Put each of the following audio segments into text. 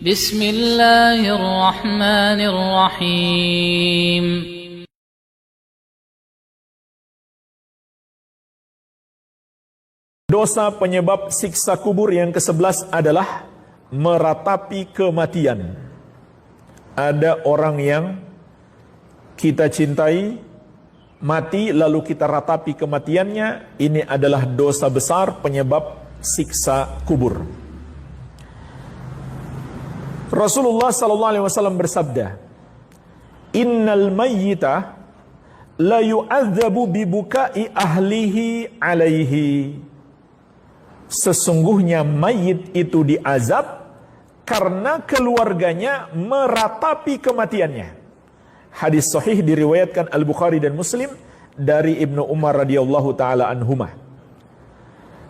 Bismillahirrahmanirrahim. Dosa penyebab siksa kubur yang ke-11 adalah meratapi kematian. Ada orang yang kita cintai mati lalu kita ratapi kematiannya, ini adalah dosa besar penyebab siksa kubur. Rasulullah sallallahu alaihi wasallam bersabda, "Innal mayyita la yu'adzabu bi bukai ahlihi alaihi." Sesungguhnya mayit itu diazab karena keluarganya meratapi kematiannya. Hadis sahih diriwayatkan Al-Bukhari dan Muslim dari Ibnu Umar radhiyallahu taala anhuma.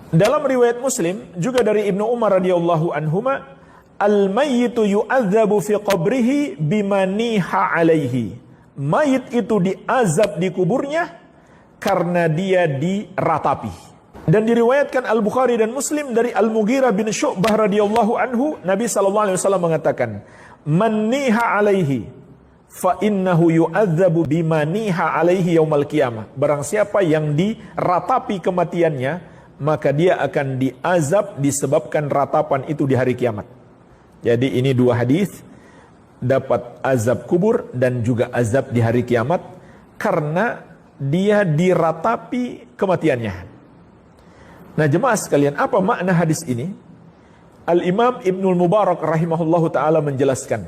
Dalam riwayat Muslim juga dari Ibnu Umar radhiyallahu anhuma, al-mayyitu yu'adzabu fi qabrihi bimaniha alaihi. Mayit itu diazab di kuburnya karena dia diratapi. Dan diriwayatkan Al-Bukhari dan Muslim dari Al-Mughirah bin Syu'bah radhiyallahu anhu, Nabi sallallahu alaihi wasallam mengatakan, "Maniha alaihi fa innahu yu'adzabu bimaniha alaihi yaumal qiyamah." Barang siapa yang diratapi kematiannya, maka dia akan diazab disebabkan ratapan itu di hari kiamat. Jadi ini dua hadis, dapat azab kubur dan juga azab di hari kiamat karena dia diratapi kematiannya. Nah jemaah sekalian, apa makna hadis ini? Al-Imam Ibnul Mubarak rahimahullahu ta'ala menjelaskan,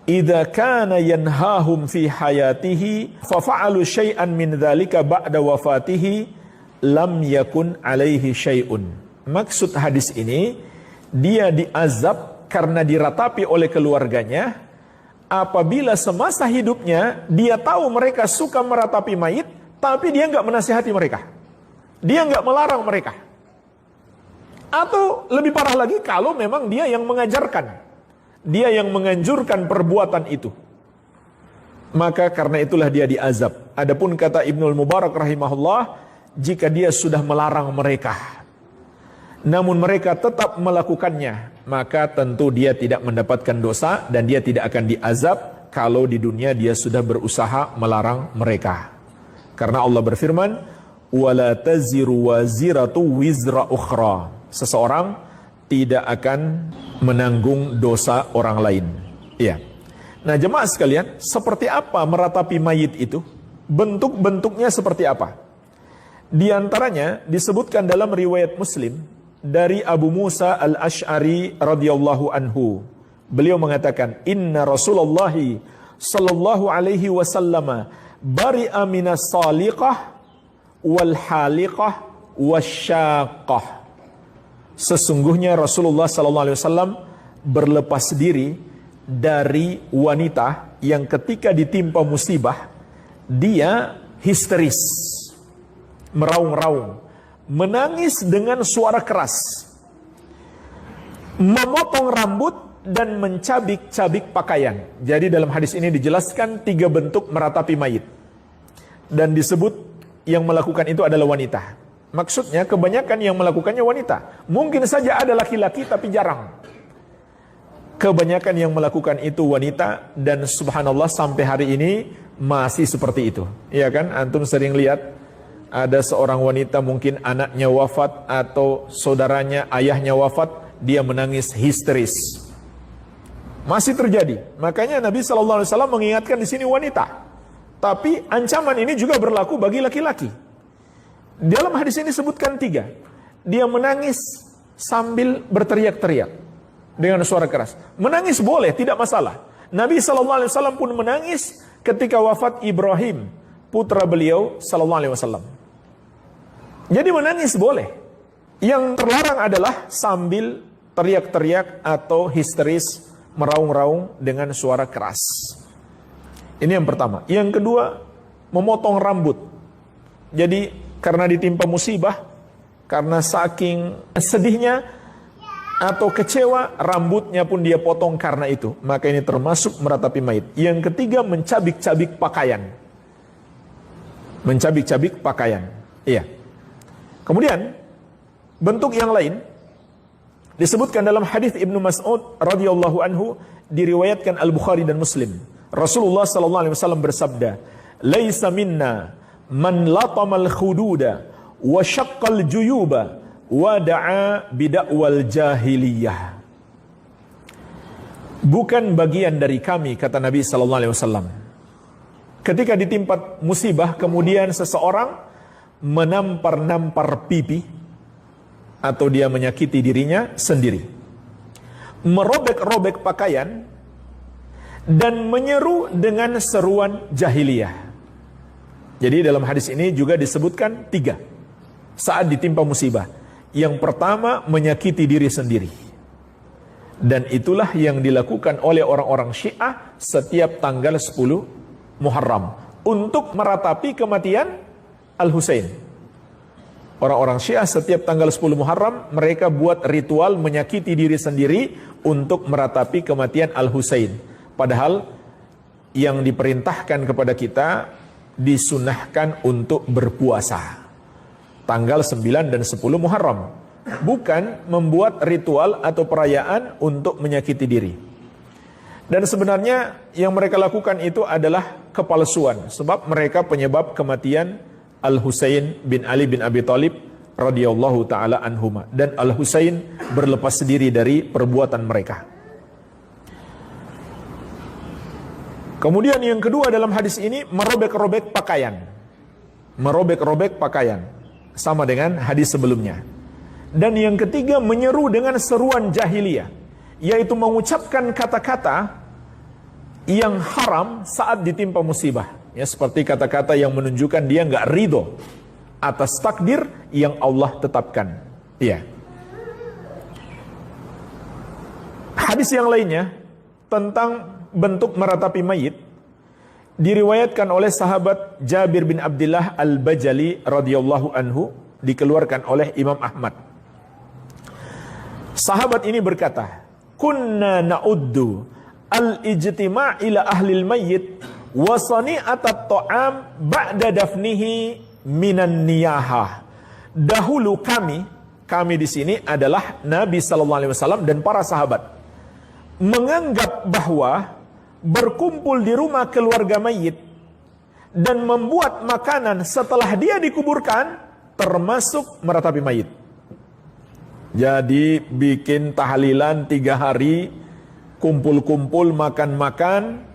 "Idza kana yanhahum fi hayatihi fafa'alu syai'an min dzalika ba'da wafatihi lam yakun alaihi syai'un." Maksud hadis ini, dia diazab karena diratapi oleh keluarganya apabila semasa hidupnya dia tahu mereka suka meratapi mayit, tapi dia enggak menasihati mereka. Dia enggak melarang mereka. Atau lebih parah lagi kalau memang dia yang mengajarkan, dia yang menganjurkan perbuatan itu, maka karena itulah dia diazab. Adapun kata Ibnul Mubarak rahimahullah, jika dia sudah melarang mereka namun mereka tetap melakukannya, maka tentu dia tidak mendapatkan dosa dan dia tidak akan diazab kalau di dunia dia sudah berusaha melarang mereka. Karena Allah berfirman, "Wala taziru waziratu wizra ukhra." Seseorang tidak akan menanggung dosa orang lain. Iya. Nah, jemaah sekalian, seperti apa meratapi mayit itu? Bentuk-bentuknya seperti apa? Di antaranya disebutkan dalam riwayat Muslim dari Abu Musa Al-Asy'ari radhiyallahu anhu. Beliau mengatakan, "Inna Rasulullah sallallahu alaihi wasallam bari'a minas saliqah wal haliqah wasyaqah." Sesungguhnya Rasulullah sallallahu alaihi wasallam berlepas diri dari wanita yang ketika ditimpa musibah dia histeris, meraung-raung, menangis dengan suara keras, memotong rambut dan mencabik-cabik pakaian. Jadi dalam hadis ini dijelaskan 3 bentuk meratapi mayit. Dan disebut yang melakukan itu adalah wanita. Maksudnya kebanyakan yang melakukannya wanita. Mungkin saja ada laki-laki tapi jarang. Kebanyakan yang melakukan itu wanita, dan subhanallah sampai hari ini masih seperti itu. Iya kan? Antum sering lihat ada seorang wanita, mungkin anaknya wafat atau saudaranya, ayahnya wafat, dia menangis histeris. Masih terjadi. Makanya Nabi sallallahu alaihi wasallam mengingatkan di sini wanita. Tapi ancaman ini juga berlaku bagi laki-laki. Dalam hadis ini sebutkan 3. Dia menangis sambil berteriak-teriak dengan suara keras. Menangis boleh, tidak masalah. Nabi sallallahu alaihi wasallam pun menangis ketika wafat Ibrahim, putra beliau sallallahu alaihi wasallam. Jadi menangis boleh. Yang terlarang adalah sambil teriak-teriak atau histeris, meraung-raung dengan suara keras. Ini yang pertama. Yang kedua, memotong rambut. Jadi karena ditimpa musibah, karena saking sedihnya atau kecewa, rambutnya pun dia potong karena itu. Maka ini termasuk meratapi mayit. Yang ketiga, mencabik-cabik pakaian. Mencabik-cabik pakaian. Iya. Kemudian bentuk yang lain, Disebutkan dalam hadis Ibnu Mas'ud radhiyallahu anhu, diriwayatkan Al-Bukhari dan Muslim. Rasulullah sallallahu alaihi wasallam bersabda, "Laisa minna man latamal khududa wa syaqqal juyuba wa da'a bid'awal jahiliyah." Bukan bagian dari kami, kata Nabi sallallahu alaihi wasallam, ketika ditimpa musibah kemudian seseorang menampar-nampar pipi atau dia menyakiti dirinya sendiri, merobek-robek pakaian, dan menyeru dengan seruan jahiliyah. Jadi dalam hadis ini juga disebutkan 3 saat ditimpa musibah. Yang pertama, menyakiti diri sendiri, dan itulah yang dilakukan oleh orang-orang Syiah setiap tanggal 10 Muharram untuk meratapi kematian Al-Husain. Orang-orang Syiah setiap tanggal 10 Muharram mereka buat ritual menyakiti diri sendiri untuk meratapi kematian Al-Husain. Padahal yang diperintahkan kepada kita disunahkan untuk berpuasa tanggal 9 dan 10 Muharram, bukan membuat ritual atau perayaan untuk menyakiti diri. Dan sebenarnya yang mereka lakukan itu adalah kepalsuan, sebab mereka penyebab kematian Al-Husain bin Ali bin Abi Thalib radhiyallahu taala anhuma, dan Al-Husain berlepas diri dari perbuatan mereka. Kemudian yang kedua dalam hadis ini, merobek-robek pakaian. Merobek-robek pakaian, sama dengan hadis sebelumnya. Dan yang ketiga, menyeru dengan seruan jahiliyah, yaitu mengucapkan kata-kata yang haram saat ditimpa musibah. Ya, seperti kata-kata yang menunjukkan dia nggak ridho atas takdir yang Allah tetapkan. Ya. Hadis yang lainnya tentang bentuk meratapi mayit diriwayatkan oleh sahabat Jabir bin Abdullah Al-Bajali radhiyallahu anhu, dikeluarkan oleh Imam Ahmad. Sahabat ini berkata, "Kunna na'uddu al-ijtima' ila ahlil mayyit wa sani'atat ta'am ba'da dafnihi minan niyahah." Dahulu kami di sini adalah Nabi sallallahu alaihi wasallam dan para sahabat menganggap bahwa berkumpul di rumah keluarga mayit dan membuat makanan setelah dia dikuburkan termasuk meratapi mayit. Jadi bikin tahlilan 3 hari, kumpul-kumpul makan-makan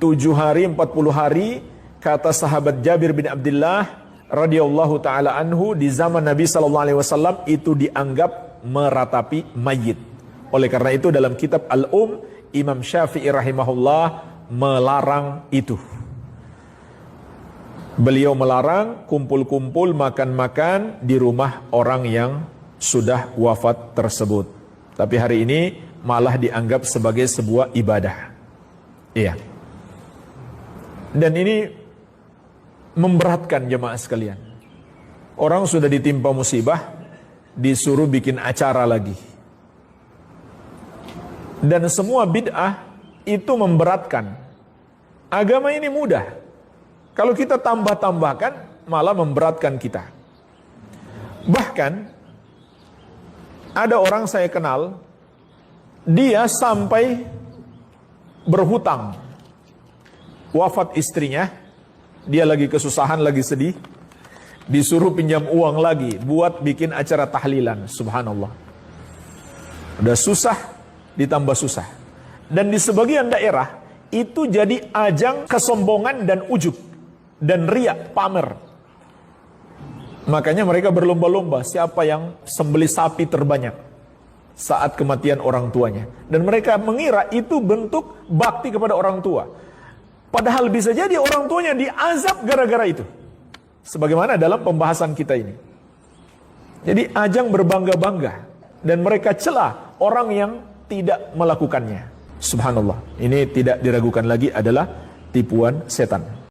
7 hari, 40 hari, kata sahabat Jabir bin Abdullah radhiyallahu taala anhu, di zaman Nabi sallallahu alaihi wasallam itu dianggap meratapi mayit. Oleh karena itu dalam kitab Imam Syafi'i rahimahullah melarang itu. Beliau melarang kumpul-kumpul makan-makan di rumah orang yang sudah wafat tersebut. Tapi hari ini malah dianggap sebagai sebuah ibadah. Iya. Dan ini memberatkan jemaah sekalian. Orang sudah ditimpa musibah, disuruh bikin acara lagi. Dan semua bid'ah itu memberatkan. Agama ini mudah. Kalau kita tambah-tambahkan, malah memberatkan kita. Bahkan, ada orang saya kenal, dia sampai berhutang. Wafat istrinya, dia lagi kesusahan, lagi sedih, disuruh pinjam uang lagi buat bikin acara tahlilan. Subhanallah. Udah susah, ditambah susah. Dan di sebagian daerah itu jadi ajang kesombongan dan ujub dan riak, pamer. Makanya mereka berlomba-lomba siapa yang sembelih sapi terbanyak saat kematian orang tuanya. Dan mereka mengira itu bentuk bakti kepada orang tua. Padahal bisa jadi orang tuanya diazab gara-gara itu. Sebagaimana dalam pembahasan kita ini. Jadi ajang berbangga-bangga. Dan mereka celah orang yang tidak melakukannya. Subhanallah. Ini tidak diragukan lagi adalah tipuan setan.